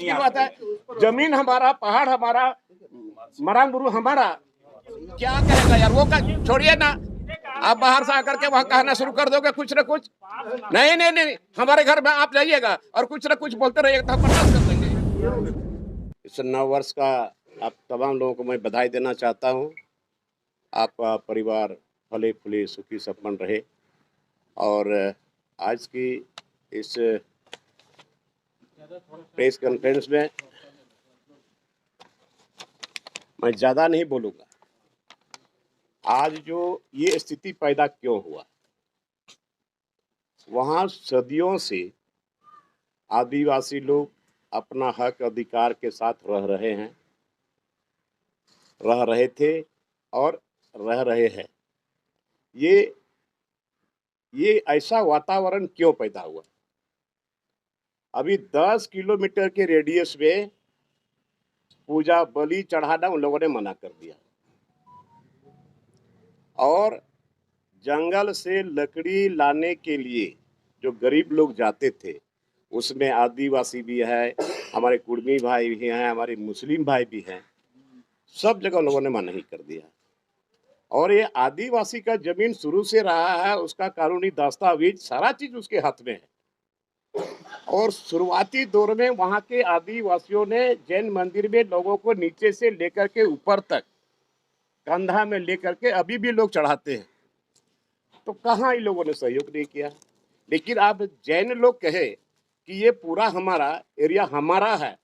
की बात है, जमीन हमारा, पहाड़ हमारा, मरांग गुरु हमारा, क्या कहेगा यार? वो छोड़िए ना, आप बाहर से आकर के वहां कहना शुरू कर दोगे कुछ ना कुछ। नहीं नहीं नहीं, हमारे घर में आप जाइएगा और कुछ ना कुछ बोलते रहिएगा तो हम बर्दाश्त कर लेंगे। इस नव वर्ष का आप तमाम लोगों को मैं बधाई देना चाहता हूँ। आपका परिवार फले फूले सुखी संपन्न रहे। और आज की इस प्रेस कॉन्फ्रेंस में मैं ज्यादा नहीं बोलूंगा। आज जो ये स्थिति पैदा क्यों हुआ, वहां सदियों से आदिवासी लोग अपना हक अधिकार के साथ रह रहे थे और रह रहे हैं। ये ऐसा वातावरण क्यों पैदा हुआ? अभी 10 किलोमीटर के रेडियस में पूजा बलि चढ़ाना उन लोगों ने मना कर दिया, और जंगल से लकड़ी लाने के लिए जो गरीब लोग जाते थे, उसमें आदिवासी भी है, हमारे कुर्मी भाई भी हैं, हमारे मुस्लिम भाई भी हैं, सब जगह लोगों ने मना ही कर दिया। और ये आदिवासी का जमीन शुरू से रहा है, उसका कानूनी दस्तावेज सारा चीज उसके हाथ में है। और शुरुआती दौर में वहां के आदिवासियों ने जैन मंदिर में लोगों को नीचे से लेकर के ऊपर तक कंधा में लेकर के अभी भी लोग चढ़ाते हैं। तो कहाँ इन लोगों ने सहयोग नहीं किया। लेकिन आप जैन लोग कहे कि ये पूरा हमारा एरिया हमारा है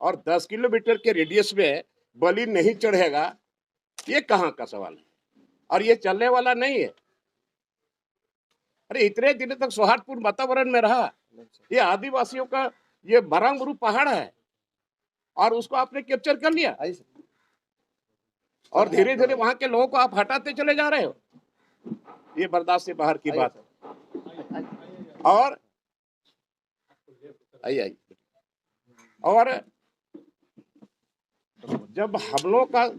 और 10 किलोमीटर के रेडियस में बलि नहीं चढ़ेगा, ये कहाँ का सवाल है? और ये चलने वाला नहीं है। अरे इतने दिन तक सौहार्दपूर्ण वातावरण में रहा। ये आदिवासियों का ये मरांगुरु पहाड़ है और उसको आपने कैप्चर कर लिया, और धीरे धीरे वहां के लोगों को आप हटाते चले जा रहे हो। ये बर्दाश्त से बाहर की बात है। और आई और जब हम लोग का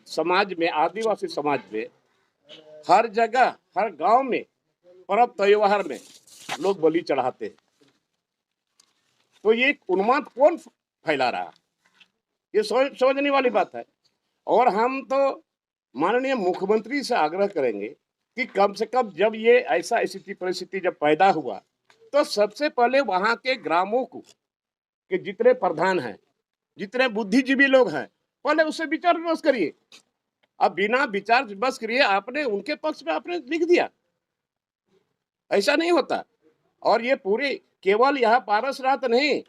समाज में, आदिवासी समाज में, हर जगह हर गांव में पर्व त्योहार में लोग बलि चढ़ाते हैं, तो ये उन्माद कौन फैला रहा है? ये समझने वाली बात है। और हम तो माननीय मुख्यमंत्री से आग्रह करेंगे कि कम से कम जब ये ऐसा स्थिति परिस्थिति जब पैदा हुआ, तो सबसे पहले वहां के ग्रामों को, कि जितने प्रधान हैं, जितने बुद्धिजीवी लोग हैं, पहले उससे विचार विमर्श करिए। अब बिना विचार विमर्श करिए आपने उनके पक्ष में आपने लिख दिया, ऐसा नहीं होता। और ये पूरी केवल यहाँ पारसनाथ नहीं,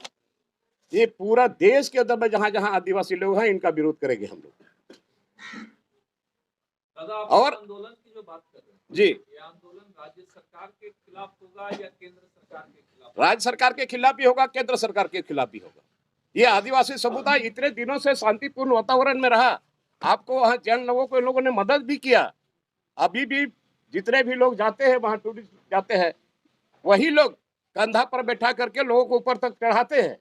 ये पूरा देश के अंदर में जहां जहां आदिवासी लोग हैं, इनका विरोध करेंगे हम लोग। और आंदोलन की जो बात कर रहे हैं जी, ये आंदोलन राज्य सरकार के खिलाफ होगा या केंद्र सरकार के खिलाफ? राज्य सरकार के खिलाफ भी होगा, केंद्र सरकार के खिलाफ भी होगा। ये आदिवासी समुदाय इतने दिनों से शांतिपूर्ण वातावरण में रहा। आपको वहां जैन लोगों को इन लोगों ने मदद भी किया। अभी भी जितने भी लोग जाते हैं वहां, टूरिस्ट जाते हैं, वही लोग कंधा पर बैठा करके लोगों को ऊपर तक चढ़ाते हैं।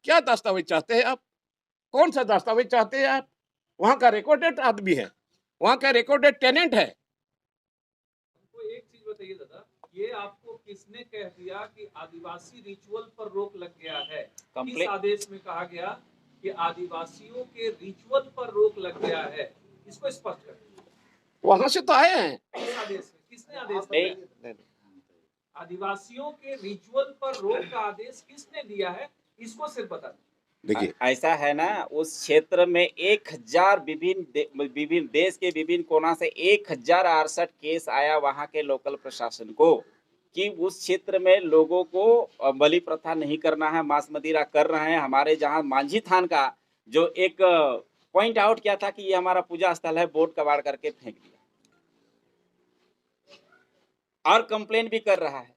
क्या दस्तावेज चाहते हैं आप? कौन सा दस्तावेज चाहते हैं आप? वहां का रिकॉर्डेड आदमी है, वहां का रिकॉर्डेड टेनेंट है। हमको एक चीज बताइए दादा, ये आपको किसने कह दिया कि आदिवासी रिचुअल पर रोक लग गया है? किस आदेश में कहा गया कि आदिवासियों के रिचुअल पर रोक लग गया है? इसको स्पष्ट करें। वहां से तो आए हैं। किस आदेश में? किसने आदेश दिया? आदिवासियों के रिचुअल पर रोक का आदेश किसने दिया है? इसको सिर्फ बता दें। देखिए ऐसा है ना, उस क्षेत्र में 1000 विभिन्न देश के विभिन्न कोना से 1068 केस आया वहां के लोकल प्रशासन को कि उस क्षेत्र में लोगों को बलि प्रथा नहीं करना है, मांस मदिरा कर रहे हैं। हमारे जहां मांझी थान का जो एक पॉइंट आउट किया था कि ये हमारा पूजा स्थल है, बोर्ड कबाड़ करके फेंक दिया और कंप्लेन भी कर रहा है।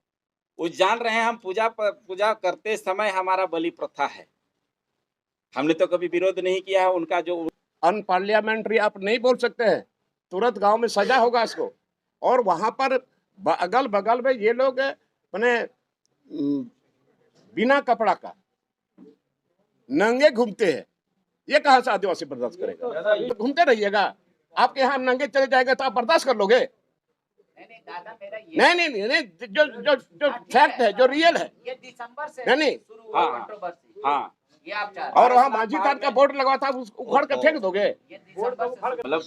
वो जान रहे हैं हम पूजा करते समय हमारा बलि प्रथा है, हमने तो कभी विरोध नहीं किया है। उनका जो अनपार्लियामेंट्री आप नहीं बोल सकते हैं, तुरंत गांव में सजा होगा इसको। और वहां पर अगल बगल में ये लोग अपने बिना कपड़ा का नंगे घूमते हैं। ये कहां से आदिवासी बर्दाश्त करेगा? तो घूमते रहिएगा, आपके यहाँ नंगे चले जाएगा तो आप बर्दाश्त कर लोगे? नहीं, जो फैक्ट है, जो रियल है। ये दिसंबर से नहीं, शुरू हुआ कंट्रोवर्सी। हाँ, ये आप चाह रहे और हैं। वहाँ माझी थान का बोर्ड लगा था, उसको उखाड़ के फेंक दोगे? ये दिसंबर से मतलब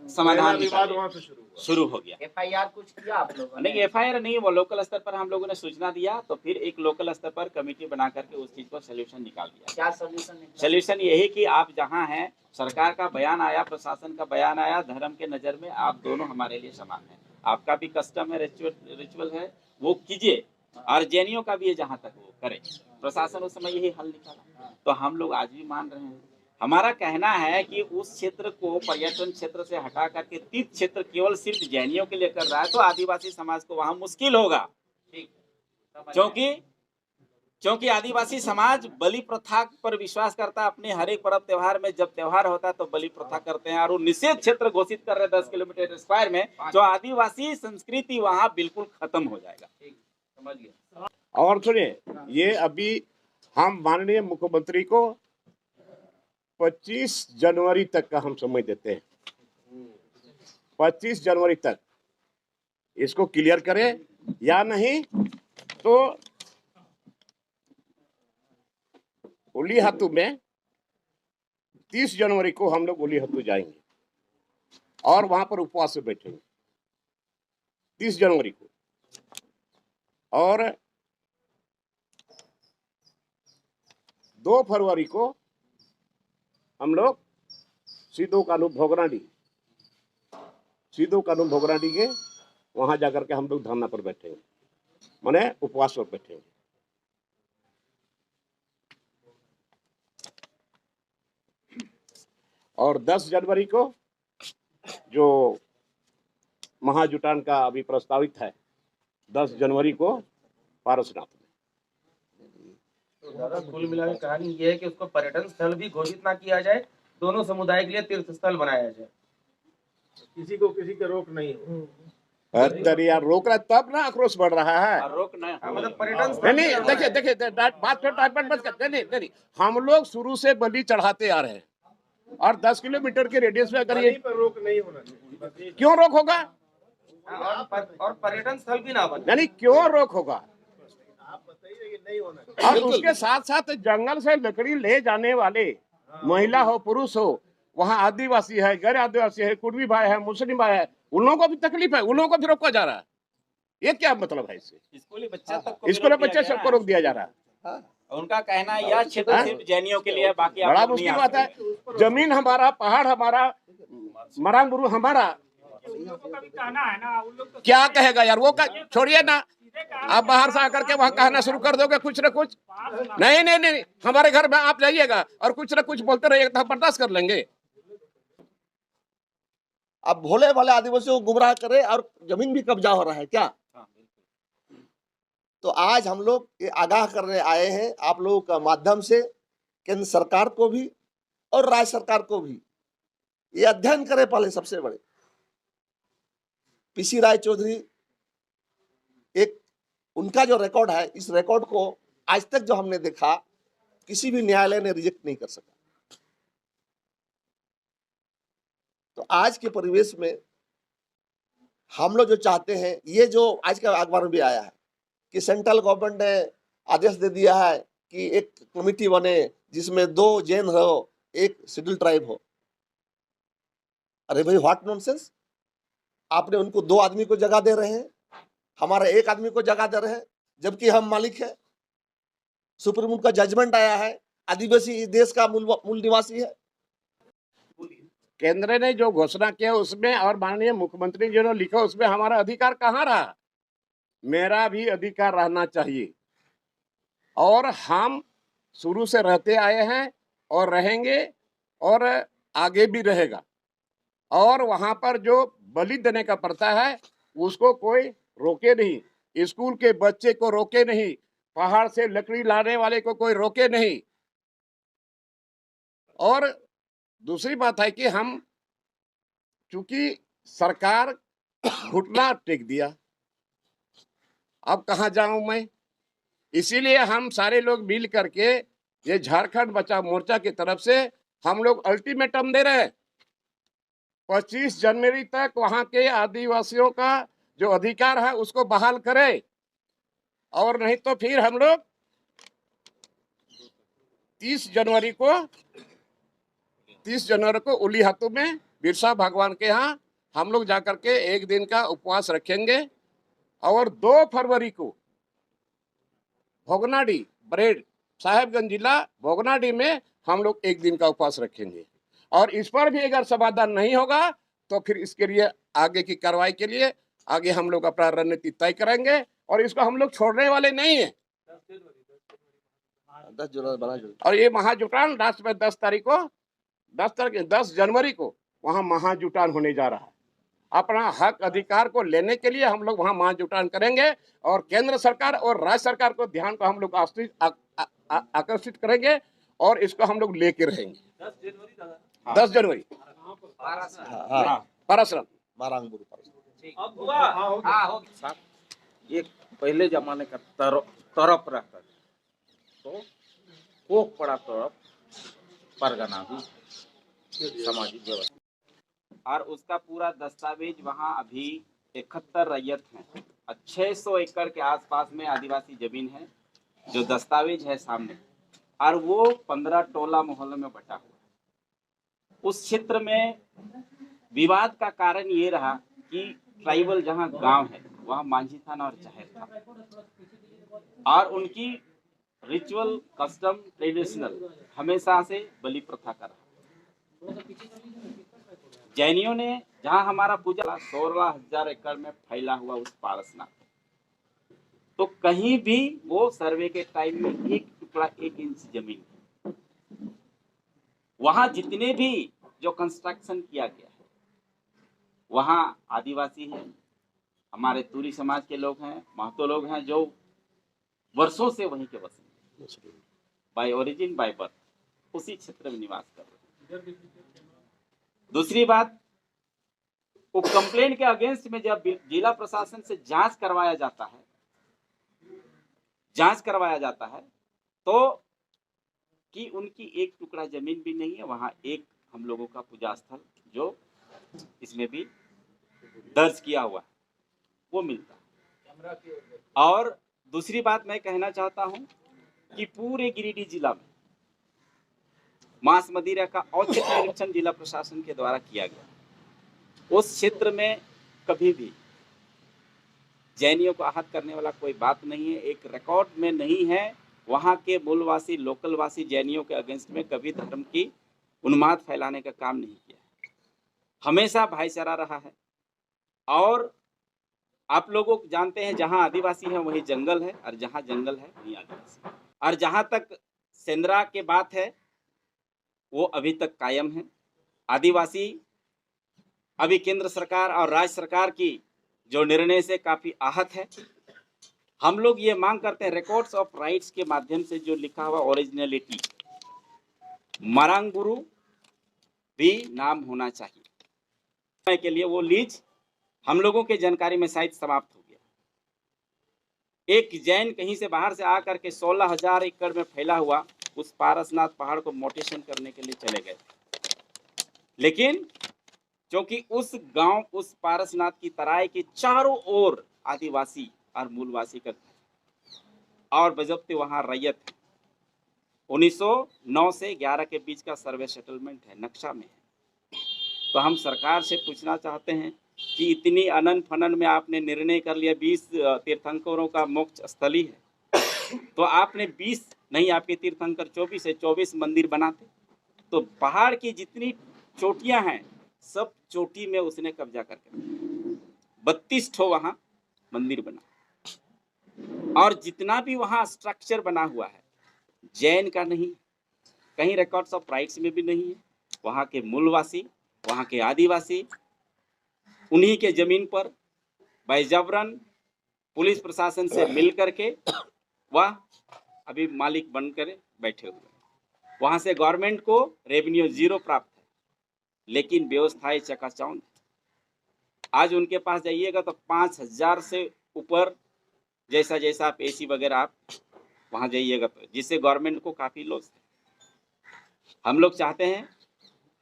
समाधान विवाद निकाले। वहाँ से शुरू हो गया। FIR कुछ किया आप लोगों ने? नहीं, एफआईआर नहीं, वो लोकल स्तर पर हम लोगों ने सूचना दिया, तो फिर एक लोकल स्तर पर कमेटी बना करके उस चीज को सोल्यूशन निकाल दिया। क्या सोल्यूशन निकला? सोल्यूशन यही कि आप जहाँ हैं, सरकार का बयान आया, प्रशासन का बयान आया, धर्म के नज़र में आप दोनों हमारे लिए समान हैं। आपका भी कस्टम है, रिचुअल है, वो कीजिए, और जैनियों का भी है, जहाँ तक वो करे। प्रशासन उस समय यही हल निकाला, तो हम लोग आज भी मान रहे हैं। हमारा कहना है कि उस क्षेत्र को पर्यटन क्षेत्र से हटा करके तीर्थ क्षेत्र केवल सिर्फ जैनियों के लिए कर रहा है, तो आदिवासी समाज को वहाँ मुश्किल होगा। ठीक, समझ क्योंकि क्योंकि आदिवासी समाज बलि प्रथा पर विश्वास करता है। अपने हर एक पर्व त्योहार में जब त्योहार होता है तो बलि प्रथा करते हैं, और वो निषेध क्षेत्र घोषित कर रहे हैं 10 किलोमीटर स्क्वायर में, जो आदिवासी संस्कृति वहाँ बिल्कुल खत्म हो जाएगा। ठीक, समझ गया। और सुनिए, ये अभी हम माननीय मुख्यमंत्री को 25 जनवरी तक का हम समय देते हैं। 25 जनवरी तक इसको क्लियर करें, या नहीं तो उली हाथू में 30 जनवरी को हम लोग उली हाथू जाएंगे और वहां पर उपवास से बैठेंगे 30 जनवरी को। और 2 फरवरी को हम लोग सीधो कानून भोगराडी के वहां जाकर के हम लोग धरना पर बैठेंगे, माने उपवास पर बैठेंगे। और 10 जनवरी को जो महाजुटान का अभी प्रस्तावित है, 10 जनवरी को पारसनाथ में। तो दादा कुल मिला के कहानी ये है कि उसको पर्यटन स्थल भी घोषित ना किया जाए, दोनों समुदाय के लिए तीर्थ स्थल बनाया जाए, किसी को किसी का रोक नहीं हो। अरे यार, रोक रहा है तब ना आक्रोश बढ़ रहा है। और रोक नहीं, मतलब पर्यटन स्थल नहीं, देखिए बात पे टाइप मत करते। नहीं, हम लोग शुरू से बलि चढ़ाते आ रहे हैं, और 10 किलोमीटर के रेडियस में अगर ये पर रोक नहीं होना चाहिए। क्यों रोक होगा? और पर्यटन स्थल भी ना बने। यानी क्यों रोक होगा? आप बताइए कि नहीं होना चाहिए। और उसके साथ साथ जंगल से लकड़ी ले जाने वाले महिला हो पुरुष हो, वहाँ आदिवासी है, गैर आदिवासी है, कुर्मी भाई है, मुस्लिम भाई है, उन लोगों को भी तकलीफ है, उन लोगों को भी रोका जा रहा है। ये क्या मतलब है इससे? स्कूली बच्चा तक को भी स्कूल रोक दिया बच्चे गया सबको रोक दिया जा रहा है। उनका कहना है यह क्षेत्र हाँ? सिर्फ जैनियों के लिए, बाकी आप बड़ा लोग नहीं मुश्किल आ बात है। सकते। जमीन हमारा, पहाड़ हमारा, मरान गुरु हमारा, उन लोगों का भी कहना है ना, उन लोग तो क्या कहेगा यार? वो छोड़िए ना, आप बाहर से आकर के वहाँ कहना शुरू कर दोगे कुछ न कुछ। नहीं, हमारे घर में आप जाइएगा और कुछ न कुछ बोलते रहिएगा तो हम बर्दाश्त कर लेंगे। अब भोले भाले आदिवासियों को गुमराह करे और जमीन भी कब्जा हो रहा है क्या? तो आज हम लोग ये आगाह करने आए हैं आप लोगों का माध्यम से, केंद्र सरकार को भी और राज्य सरकार को भी ये अध्ययन करे। पहले सबसे बड़े पीसी राय चौधरी, एक उनका जो रिकॉर्ड है, इस रिकॉर्ड को आज तक जो हमने देखा किसी भी न्यायालय ने रिजेक्ट नहीं कर सका। तो आज के परिवेश में हम लोग जो चाहते हैं, ये जो आज का अखबार में भी आया है कि सेंट्रल गवर्नमेंट ने आदेश दे दिया है कि एक कमेटी बने जिसमें 2 जैन हो, 1 शेड्यूल ट्राइब हो। अरे भाई, व्हाट नॉनसेंस! आपने उनको 2 आदमी को जगह दे रहे हैं, हमारा 1 आदमी को जगह दे रहे हैं, जबकि हम मालिक है। सुप्रीम कोर्ट का जजमेंट आया है, आदिवासी इस देश का मूल निवासी है। केंद्र ने जो घोषणा किया उसमें और माननीय मुख्यमंत्री जी ने लिखा उसमें हमारा अधिकार कहाँ रहा? मेरा भी अधिकार रहना चाहिए, और हम शुरू से रहते आए हैं और रहेंगे और आगे भी रहेगा। और वहां पर जो बलि देने का प्रथा है उसको कोई रोके नहीं, स्कूल के बच्चे को रोके नहीं, पहाड़ से लकड़ी लाने वाले को कोई रोके नहीं। और दूसरी बात है कि हम, चूंकि सरकार घुटना टेक दिया, अब कहाँ जाऊं मैं, इसीलिए हम सारे लोग मिल करके ये झारखंड बचाओ मोर्चा की तरफ से हम लोग अल्टीमेटम दे रहे हैं। 25 जनवरी तक वहां के आदिवासियों का जो अधिकार है उसको बहाल करे, और नहीं तो फिर हम लोग 30 जनवरी को उली हाथों में बिरसा भगवान के यहाँ हम लोग जाकर के एक दिन का उपवास रखेंगे और 2 फरवरी को भोगनाडी ब्रेड साहेबगंज जिला भोगनाडी में हम लोग एक दिन का उपवास रखेंगे और इस पर भी अगर समाधान नहीं होगा तो फिर इसके लिए आगे की कार्रवाई के लिए आगे हम लोग अपना रणनीति तय करेंगे और इसको हम लोग छोड़ने वाले नहीं है। 10 और ये महाजुटान राष्ट्र में 10 जनवरी को वहां महाजुटान होने जा रहा है। अपना हक अधिकार को लेने के लिए हम लोग वहां महाजुटान करेंगे और केंद्र सरकार और राज्य सरकार को ध्यान को हम लोग आकर्षित करेंगे और इसको हम लोग लेके रहेंगे। 10 जनवरी परसरम अब हुआ हाँ हो ये पहले जमाने का तरफ रहता था, तो कोक पड़ा तरफ परगना भी सामाजिक व्यवस्था और उसका पूरा दस्तावेज वहाँ अभी 71 रैयत हैं। 600 एकड़ के आसपास में आदिवासी जमीन है जो दस्तावेज है सामने, और वो 15 टोला मोहल्ले में बटा हुआ है। उस क्षेत्र में विवाद का कारण ये रहा कि ट्राइबल जहाँ गांव है वहाँ मांझी थाना और जाहिर था, और उनकी रिचुअल कस्टम ट्रेडिशनल हमेशा से बलि प्रथा का रहा। जैनियों ने जहां हमारा पूजा 16,000 एकड़ में फैला हुआ उस पारसनाथ, तो कहीं भी वो सर्वे के टाइम में 1 टुकड़ा 1 इंच जमीन है। वहां जितने भी जो कंस्ट्रक्शन किया गया है वहां आदिवासी हैं, हमारे तुरी समाज के लोग हैं, महतो लोग हैं जो वर्षों से वहीं के बसे बाय ओरिजिन बाय बर्थ उसी क्षेत्र में निवास कर रहे हैं। दूसरी बात, वो कंप्लेंट के अगेंस्ट में जब जिला प्रशासन से जांच करवाया जाता है तो कि उनकी 1 टुकड़ा जमीन भी नहीं है, वहां एक हम लोगों का पूजा स्थल जो इसमें भी दर्ज किया हुआ है वो मिलता है। और दूसरी बात मैं कहना चाहता हूं कि पूरे गिरिडीह जिला में मांस मदिरा का औचित्य निरीक्षण जिला प्रशासन के द्वारा किया गया। उस क्षेत्र में कभी भी जैनियों को आहत करने वाला कोई बात नहीं है, एक रिकॉर्ड में नहीं है। वहाँ के मूलवासी लोकलवासी जैनियों के अगेंस्ट में कभी धर्म की उन्माद फैलाने का काम नहीं किया, हमेशा भाईचारा रहा है। और आप लोगों जानते हैं जहाँ आदिवासी है वहीं जंगल है, और जहाँ जंगल है वहीं आदिवासी है। और जहाँ तक सेंद्रा के बात है वो अभी तक कायम है। आदिवासी अभी केंद्र सरकार और राज्य सरकार की जो निर्णय से काफ़ी आहत है। हम लोग ये मांग करते हैं रिकॉर्ड्स ऑफ राइट्स के माध्यम से जो लिखा हुआ ओरिजिनलिटी मरांगबुरु भी नाम होना चाहिए के लिए वो लीज हम लोगों के जानकारी में शायद समाप्त हो गया। एक जैन कहीं से बाहर से आकर के 16,000 एकड़ में फैला हुआ उस पारसनाथ पहाड़ को मोटेशन करने के लिए चले गए, लेकिन क्योंकि उस गांव उस पारसनाथ की तराई के चारों ओर आदिवासी और मूलवासी का और बजब्ती वहां रैयत है। 1909 से 11 के बीच का सर्वे सेटलमेंट है, नक्शा में है। तो हम सरकार से पूछना चाहते हैं कि इतनी अनन फनन में आपने निर्णय कर लिया 20 तीर्थंकरों का मोक्ष स्थली है, तो आपने 20 नहीं, आपके तीर्थंकर 24 है, 24 मंदिर बनाते। तो पहाड़ की जितनी चोटियां हैं सब चोटी में उसने कब्जा करके 32 ठो वहाँ मंदिर बना, और जितना भी वहाँ स्ट्रक्चर बना हुआ है जैन का नहीं, कहीं रिकॉर्ड्स ऑफ राइट्स में भी नहीं है। वहाँ के मूलवासी, वहाँ के आदिवासी उन्हीं के जमीन पर बैजबरन पुलिस प्रशासन से मिल करके वह अभी मालिक बनकर बैठे हुए हैं। वहाँ से गवर्नमेंट को रेवेन्यू 0 प्राप्त है, लेकिन व्यवस्थाएं चकाचौंध। आज उनके पास जाइएगा तो 5,000 से ऊपर जैसा जैसा आप एसी वगैरह आप वहाँ जाइएगा तो, जिससे गवर्नमेंट को काफ़ी लॉस है। हम लोग चाहते हैं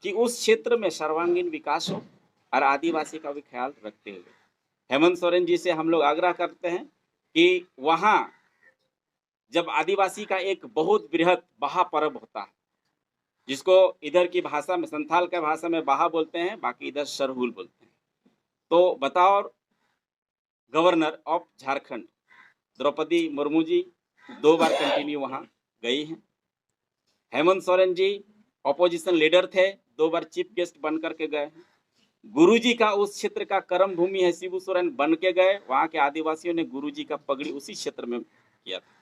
कि उस क्षेत्र में सर्वांगीण विकास हो और आदिवासी का भी ख्याल रखते हुए हेमंत सोरेन जी से हम लोग आग्रह करते हैं कि वहाँ जब आदिवासी का एक बहुत बृहद बहा पर्व होता है, जिसको इधर की भाषा में, संथाल का भाषा में बहा बोलते हैं, बाकी इधर सरहुल बोलते हैं। तो बताओ, गवर्नर ऑफ झारखंड द्रौपदी मुर्मू जी 2 बार कंटिन्यू वहाँ गई हैं। हेमंत सोरेन जी ऑपोजिशन लीडर थे, 2 बार चीफ गेस्ट बन करके गए हैं। गुरुजी का उस क्षेत्र का कर्म भूमि है, शिबू सोरेन बन के गए। वहाँ के आदिवासियों ने गुरुजी का पगड़ी उसी क्षेत्र में किया था।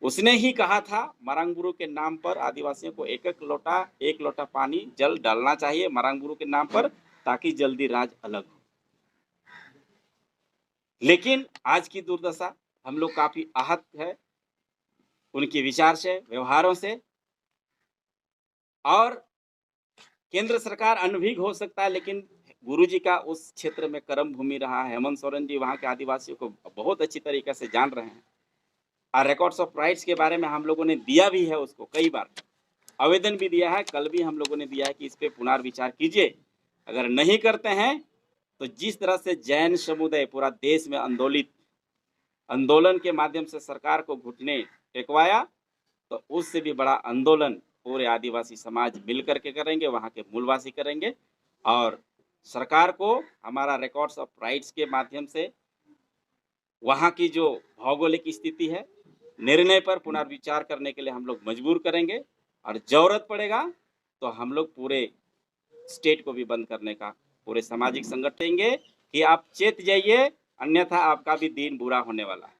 उसने ही कहा था मरांगबुरु के नाम पर आदिवासियों को एक लोटा पानी जल डालना चाहिए मरांगबुरु के नाम पर, ताकि जल्दी राज अलग हो। लेकिन आज की दुर्दशा, हम लोग काफी आहत है उनके विचार से, व्यवहारों से। और केंद्र सरकार अनभिज्ञ हो सकता है, लेकिन गुरुजी का उस क्षेत्र में कर्म भूमि रहा है। हेमंत सोरेन जी वहाँ के आदिवासियों को बहुत अच्छी तरीके से जान रहे हैं। और रिकॉर्ड्स ऑफ राइट्स के बारे में हम लोगों ने दिया भी है, उसको कई बार आवेदन भी दिया है, कल भी हम लोगों ने दिया है कि इस पे पुनर्विचार कीजिए। अगर नहीं करते हैं तो जिस तरह से जैन समुदाय पूरा देश में आंदोलन के माध्यम से सरकार को घुटने टेकवाया, तो उससे भी बड़ा आंदोलन पूरे आदिवासी समाज मिल करके करेंगे, वहाँ के मूलवासी करेंगे। और सरकार को हमारा रिकॉर्ड्स ऑफ राइट्स के माध्यम से वहाँ की जो भौगोलिक स्थिति है, निर्णय पर पुनर्विचार करने के लिए हम लोग मजबूर करेंगे। और जरूरत पड़ेगा तो हम लोग पूरे स्टेट को भी बंद करने का पूरे सामाजिक संगठन देंगे कि आप चेत जाइए, अन्यथा आपका भी दिन बुरा होने वाला है।